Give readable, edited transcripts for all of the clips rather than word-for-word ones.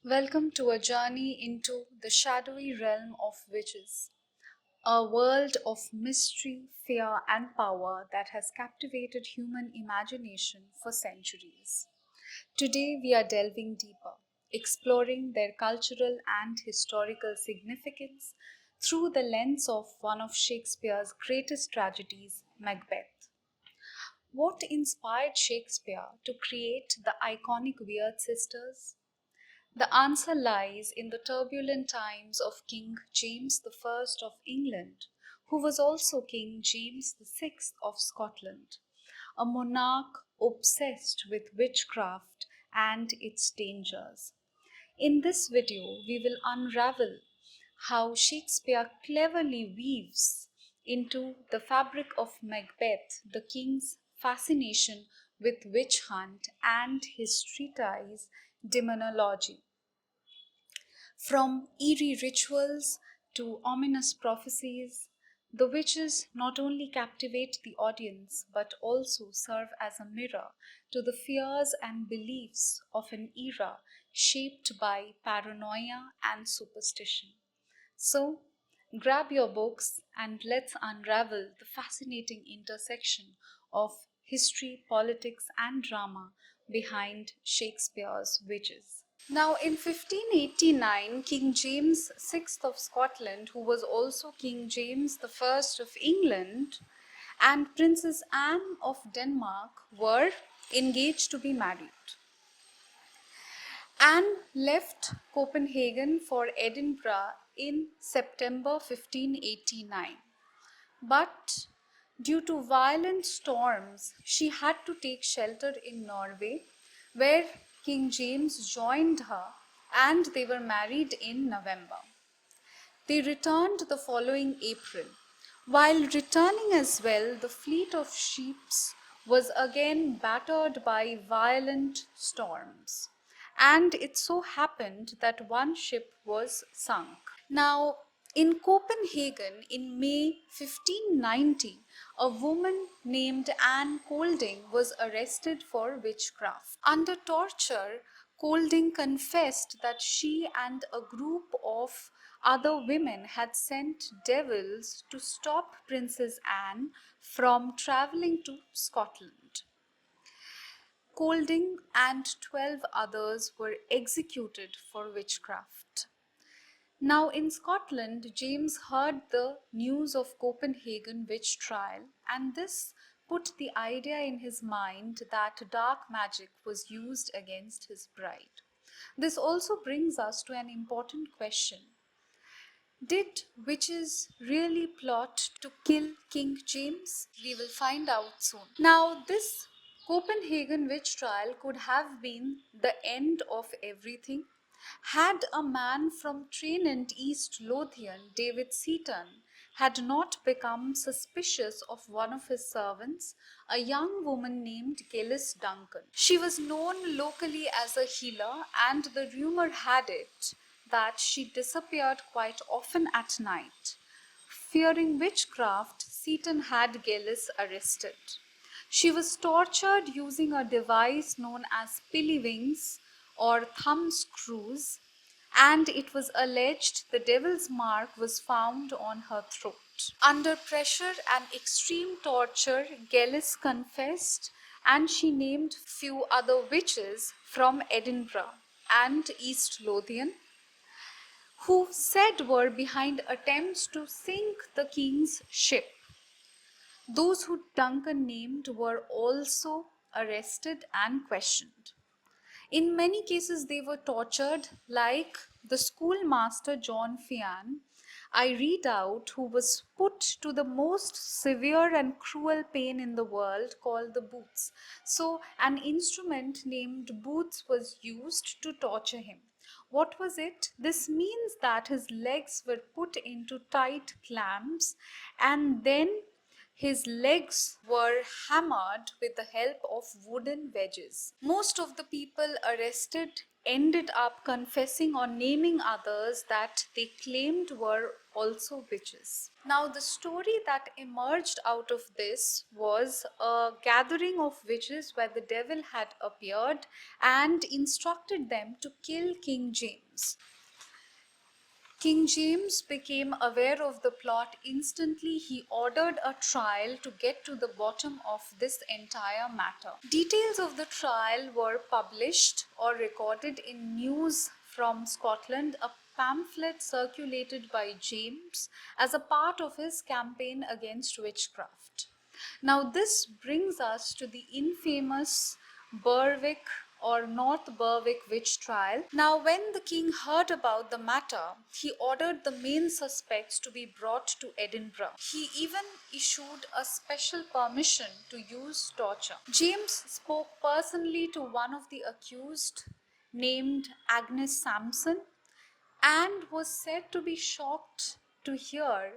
Welcome to a journey into the shadowy realm of witches, a world of mystery, fear, and power that has captivated human imagination for centuries. Today, we are delving deeper, exploring their cultural and historical significance through the lens of one of Shakespeare's greatest tragedies, Macbeth. What inspired Shakespeare to create the iconic Weird Sisters? The answer lies in the turbulent times of King James I of England, who was also King James VI of Scotland, a monarch obsessed with witchcraft and its dangers. In this video, we will unravel how Shakespeare cleverly weaves into the fabric of Macbeth the king's fascination with witch hunt and his treatise Daemonologie. From eerie rituals to ominous prophecies, the witches not only captivate the audience but also serve as a mirror to the fears and beliefs of an era shaped by paranoia and superstition. So, grab your books and let's unravel the fascinating intersection of history, politics, and drama behind Shakespeare's witches. Now, in 1589, King James VI of Scotland, who was also King James I of England, and Princess Anne of Denmark were engaged to be married. Anne left Copenhagen for Edinburgh in September 1589. But due to violent storms, she had to take shelter in Norway, where King James joined her and they were married in November. They returned the following April. While returning as well, the fleet of ships was again battered by violent storms. And it so happened that one ship was sunk. Now, in Copenhagen in May 1590, a woman named Anne Colding was arrested for witchcraft. Under torture, Colding confessed that she and a group of other women had sent devils to stop Princess Anne from traveling to Scotland. Colding and 12 others were executed for witchcraft. Now, in Scotland, James heard the news of Copenhagen witch trial, and this put the idea in his mind that dark magic was used against his bride. This also brings us to an important question. Did witches really plot to kill King James? We will find out soon. Now, this Copenhagen witch trial could have been the end of everything had a man from Tranent, East Lothian, David Seaton, had not become suspicious of one of his servants, a young woman named Gillis Duncan. She was known locally as a healer, and the rumor had it that she disappeared quite often at night. Fearing witchcraft, Seaton had Gillis arrested. She was tortured using a device known as pillywings or thumb screws, and it was alleged the devil's mark was found on her throat. Under pressure and extreme torture, Gillis confessed, and she named few other witches from Edinburgh and East Lothian, who said were behind attempts to sink the king's ship. Those who Duncan named were also arrested and questioned. In many cases, they were tortured, like the schoolmaster John Fian, I read out, who was put to the most severe and cruel pain in the world called the boots. So, an instrument named boots was used to torture him. What was it? This means that his legs were put into tight clamps and then his legs were hammered with the help of wooden wedges. Most of the people arrested ended up confessing or naming others that they claimed were also witches. Now, the story that emerged out of this was a gathering of witches where the devil had appeared and instructed them to kill King James. King James became aware of the plot instantly. He ordered a trial to get to the bottom of this entire matter. Details of the trial were published or recorded in News from Scotland, a pamphlet circulated by James as a part of his campaign against witchcraft. Now, this brings us to the infamous Berwick or North Berwick Witch Trial. Now, when the king heard about the matter, he ordered the main suspects to be brought to Edinburgh. He even issued a special permission to use torture. James spoke personally to one of the accused, named Agnes Sampson, and was said to be shocked to hear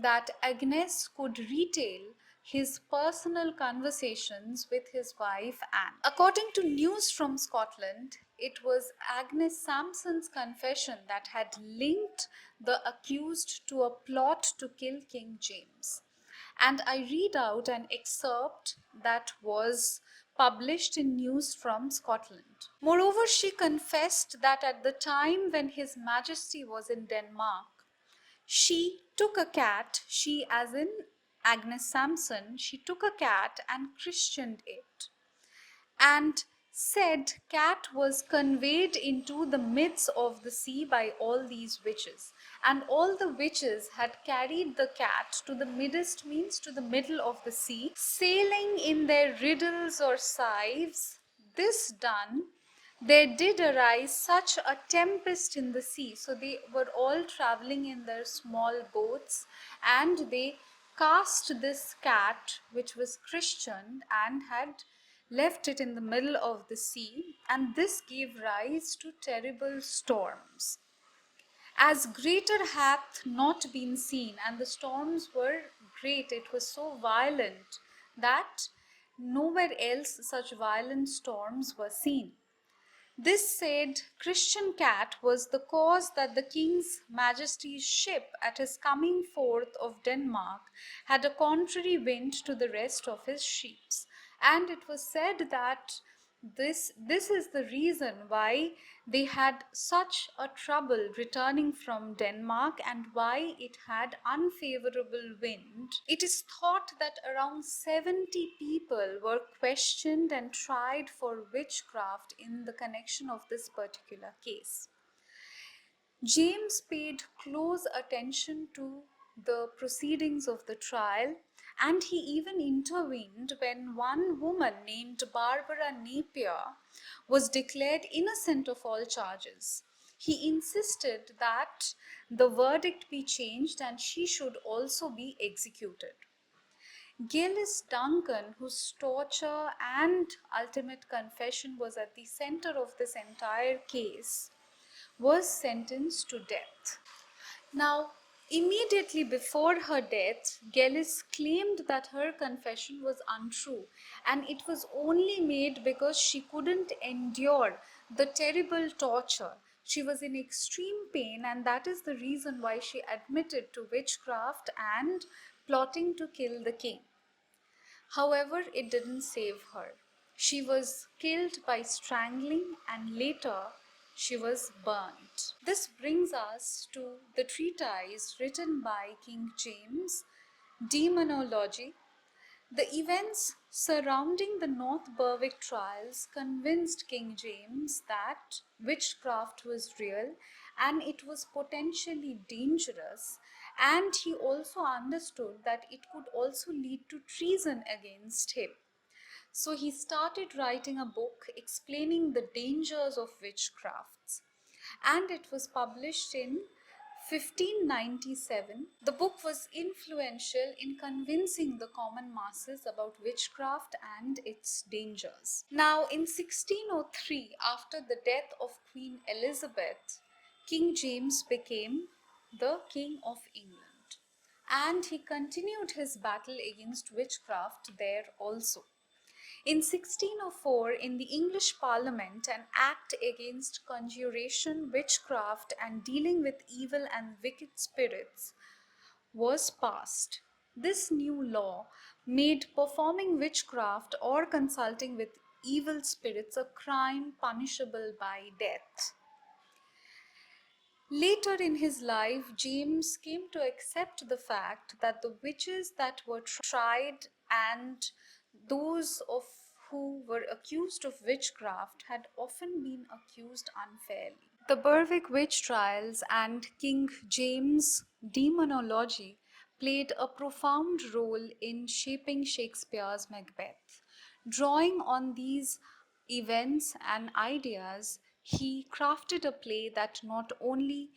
that Agnes could retail his personal conversations with his wife Anne. According to News from Scotland, it was Agnes Sampson's confession that had linked the accused to a plot to kill King James. And I read out an excerpt that was published in News from Scotland. Moreover, she confessed that at the time when His Majesty was in Denmark, she took a cat, she as in Agnes Sampson, she took a cat and christened it, and said cat was conveyed into the midst of the sea by all these witches, and all the witches had carried the cat to the midst, means to the middle of the sea, sailing in their riddles or sieves. This done, there did arise such a tempest in the sea. So they were all traveling in their small boats, and they cast this cat, which was Christian, and had left it in the middle of the sea, and this gave rise to terrible storms. As greater hath not been seen, and the storms were great, it was so violent that nowhere else such violent storms were seen. This said Christian cat was the cause that the King's Majesty's ship at his coming forth of Denmark had a contrary wind to the rest of his ships. And it was said that this is the reason why they had such a trouble returning from Denmark and why it had unfavorable wind. It is thought that around 70 people were questioned and tried for witchcraft in the connection of this particular case. James paid close attention to the proceedings of the trial, and he even intervened when one woman named Barbara Napier was declared innocent of all charges. He insisted that the verdict be changed and she should also be executed. Gillis Duncan, whose torture and ultimate confession was at the center of this entire case, was sentenced to death. Now, immediately before her death, Gillis claimed that her confession was untrue, and it was only made because she couldn't endure the terrible torture. She was in extreme pain, and that is the reason why she admitted to witchcraft and plotting to kill the king. However, it didn't save her. She was killed by strangling, and later she was burnt. This brings us to the treatise written by King James, Daemonologie. The events surrounding the North Berwick trials convinced King James that witchcraft was real and it was potentially dangerous, and he also understood that it could also lead to treason against him. So he started writing a book explaining the dangers of witchcrafts, and it was published in 1597. The book was influential in convincing the common masses about witchcraft and its dangers. Now, in 1603, after the death of Queen Elizabeth, King James became the King of England, and he continued his battle against witchcraft there also. In 1604, in the English Parliament, an act against conjuration, witchcraft, and dealing with evil and wicked spirits was passed. This new law made performing witchcraft or consulting with evil spirits a crime punishable by death. Later in his life, James came to accept the fact that the witches that were tried and those of who were accused of witchcraft had often been accused unfairly. The Berwick Witch Trials and King James' Daemonologie played a profound role in shaping Shakespeare's Macbeth. Drawing on these events and ideas, he crafted a play that not only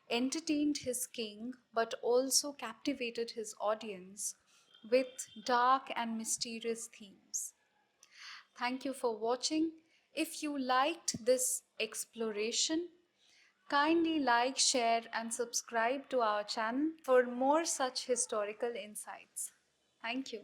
entertained his king but also captivated his audience with dark and mysterious themes. Thank you for watching. If you liked this exploration, kindly like, share, and subscribe to our channel for more such historical insights. Thank you.